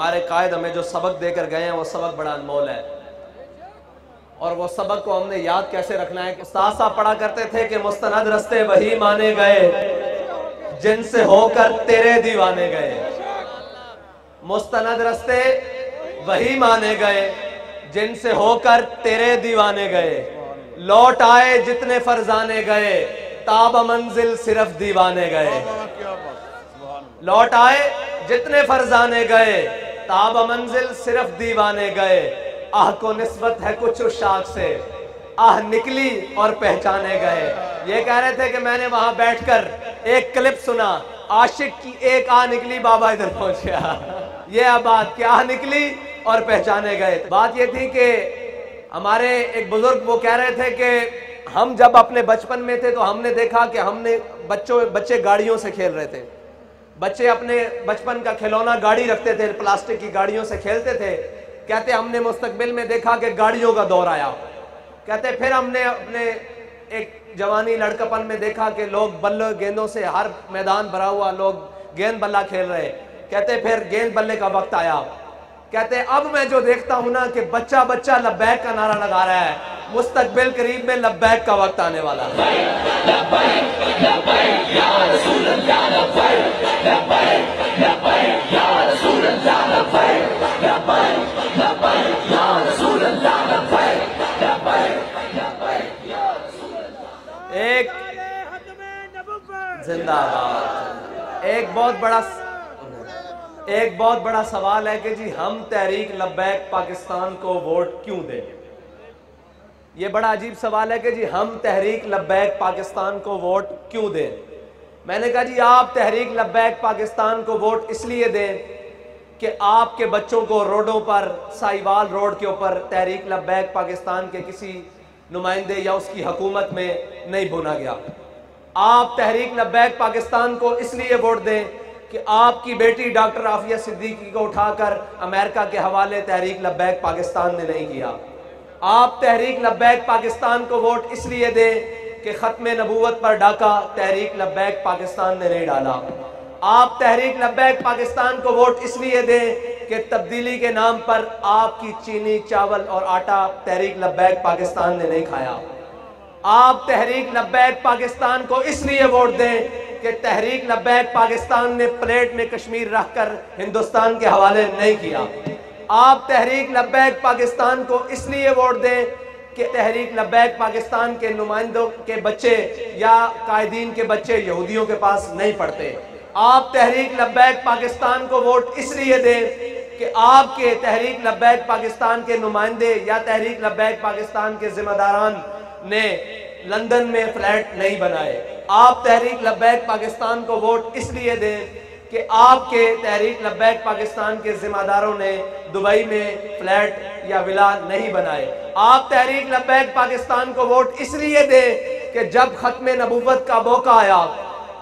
हमारे कायद हमें जो सबक देकर गए हैं वो सबक बड़ा अनमोल है, और वो सबक को हमने याद कैसे रखना है। उस्ताद साहब पढ़ा करते थे कि मुस्तनद रस्ते वही माने गए जिनसे होकर तेरे दीवाने गए। मुस्तनद रस्ते वही माने गए जिनसे होकर तेरे दीवाने गए। लौट आए जितने फरजाने गए, ताब मंजिल सिर्फ दीवाने गए। लौट आए जितने फरजाने गए, ताब मंजिल सिर्फ दीवाने गए। आह को निस्बत है कुछ उस शाख से, आह निकली और पहचाने गए। ये कह रहे थे कि मैंने वहां बैठकर एक क्लिप सुना, आशिक की एक आह निकली, बाबा इधर पहुंच गया। ये बात कि आह निकली और पहचाने गए। बात ये थी कि हमारे एक बुजुर्ग वो कह रहे थे कि हम जब अपने बचपन में थे तो हमने देखा कि हमने बच्चे गाड़ियों से खेल रहे थे। बच्चे अपने बचपन का खिलौना गाड़ी रखते थे, प्लास्टिक की गाड़ियों से खेलते थे। कहते हमने मुस्तकबिल में देखा कि गाड़ियों का दौर आया। कहते फिर हमने अपने एक जवानी लड़कपन में देखा कि लोग बल्ले गेंदों से, हर मैदान भरा हुआ, लोग गेंद बल्ला खेल रहे। कहते फिर गेंद बल्ले का वक्त आया। कहते अब मैं जो देखता हूं ना कि बच्चा बच्चा लब्बैक का नारा लगा रहा है। मुस्तकबिल करीब में लब्बैक का वक्त आने वाला है। एक जिंदाबाद। एक बहुत बड़ा सवाल है कि जी हम तहरीक लब्बैक पाकिस्तान को वोट क्यों दें। ये बड़ा अजीब सवाल है कि जी हम तहरीक लब्बैक पाकिस्तान को वोट क्यों दें। मैंने कहा जी आप तहरीक लब्बैक पाकिस्तान को वोट इसलिए दें कि आपके बच्चों को रोडों पर, साहिवाल रोड के ऊपर तहरीक लब्बैक पाकिस्तान के किसी नुमाइंदे या उसकी हुकूमत में नहीं भुना गया। आप तहरीक लब्बैक पाकिस्तान को इसलिए वोट दें कि आपकी बेटी डॉक्टर आफिया सिद्दीकी को उठाकर अमेरिका के हवाले तहरीक लब्बैक पाकिस्तान ने नहीं किया। आप तहरीक लब्बैक पाकिस्तान को वोट इसलिए दें कि खत्मे नबूवत पर डाका तहरीक लब्बैक पाकिस्तान ने नहीं डाला। आप तहरीक लब्बैक पाकिस्तान को वोट इसलिए दें कि तब्दीली के नाम पर आपकी चीनी, चावल और आटा तहरीक लब्बैक पाकिस्तान ने नहीं खाया। आप तहरीक लब्बैक पाकिस्तान को इसलिए वोट दें कि तहरीक लब्बैक पाकिस्तान ने प्लेट में कश्मीर रखकर हिंदुस्तान के हवाले नहीं किया। आप तहरीक लब्बैक पाकिस्तान को इसलिए वोट दें कि तहरीक लब्बैक पाकिस्तान के नुमाइंदों के बच्चे या कायदीन के बच्चे यहूदियों के पास नहीं पढ़ते। आप तहरीक लब्बैक पाकिस्तान को वोट इसलिए दें कि आपके तहरीक लब्बैक पाकिस्तान के नुमाइंदे या तहरीक लब्बैक पाकिस्तान के जिम्मेदारान ने लंदन में फ्लैट नहीं बनाए। आप तहरीक लब्बैक पाकिस्तान को वोट इसलिए दें कि आपके तहरीक लब्बैक पाकिस्तान के जिम्मेदारों ने दुबई में फ्लैट या विला नहीं बनाए। आप तहरीक लब्बैक पाकिस्तान को वोट इसलिए दें कि जब खत्मे नबूवत का मौका आया,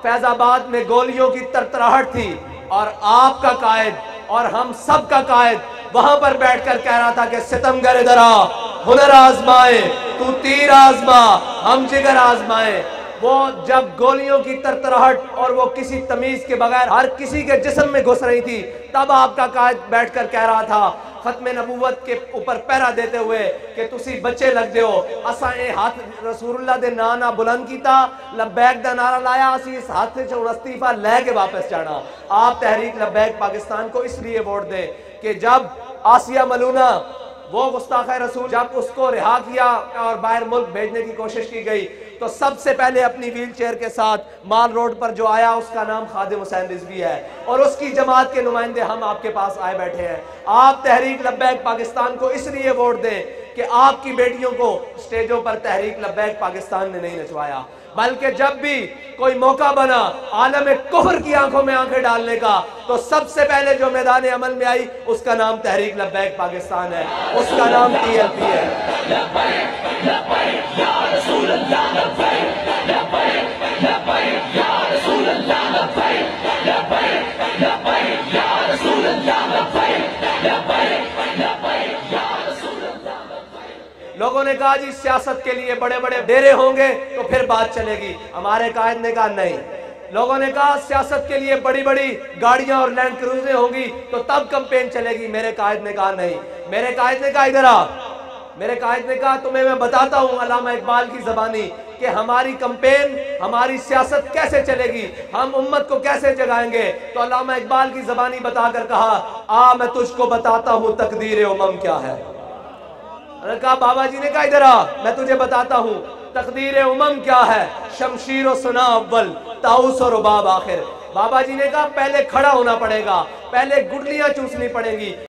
फैजाबाद में गोलियों की तरतराहट थी और आपका कायद और हम सब का कायद वहां पर बैठकर कह रहा था कि सितमगर इधर आ, हुनर आजमाए, तू तीर आजमा, हम जिगर आजमाए। वो जब गोलियों की तरतराहट और वो किसी तमीज के बगैर हर किसी के जिस्म में घुस रही थी, तब आपका कायद बैठकर कह रहा था खत्मे नबूवत के ऊपर पहरा देते हुए कि तुसी बच्चे लग दो, असा ये हाथ रसूलुल्लाह दे ना बुलंद कीता, लब्बैक दा नारा लाया, असी इस हाथ से इस्तीफा लेके वापस जाना। आप तहरीक लब्बैक पाकिस्तान को इसलिए वोट दें कि जब आसिया मलूना वो गुस्ताख रसूल जब उसको रिहा किया और बाहर मुल्क भेजने की कोशिश की गई तो सबसे पहले अपनी व्हील चेयर के साथ माल रोड पर जो आया उसका नाम खादिम हुसैन रिजवी है और उसकी जमात के नुमाइंदे हम आपके पास आए बैठे हैं। आप तहरीक लब्बैक पाकिस्तान को इसलिए वोट दें कि आपकी बेटियों को स्टेजों पर तहरीक लब्बैक पाकिस्तान ने नहीं नचवाया, बल्कि जब भी कोई मौका बना आलम कुफ्र की आंखों में आंखें डालने का तो सबसे पहले जो मैदान अमल में आई उसका नाम तहरीक लब्बैक पाकिस्तान है, उसका नाम TLP है। लोगों ने कहा जी सियासत के लिए बड़े बड़े डेरे होंगे तो फिर बात चलेगी। हमारे कायद ने कहा नहीं, लोगों ने कहा सियासत के लिए बड़ी बड़ी गाड़ियां और लैंड क्रूजरें होंगी तो तब कैंपेन चलेगी। मेरे कायद ने कहा नहीं। मेरे कायद ने कहा इधर आ। मेरे कायद ने कहा तुम्हें मैं बताता हूं अल्लामा इकबाल की ज़बानी कि हमारी कैंपेन, हमारी सियासत कैसे चलेगी, हम उम्मत को कैसे जगाएंगे। तो अल्लामा इकबाल की ज़बानी बताकर कहा, आ मैं तुझको बताता हूं तकदीर उमम क्या है। कहा बाबा जी ने कहा इधर आ, मैं तुझे बताता हूं तकदीर उमम क्या है। शमशीर और सुना अव्वल, ताउस और रुबाब आखिर। बाबा जी ने कहा पहले खड़ा होना पड़ेगा, पहले गुठलियां चूसनी पड़ेंगी।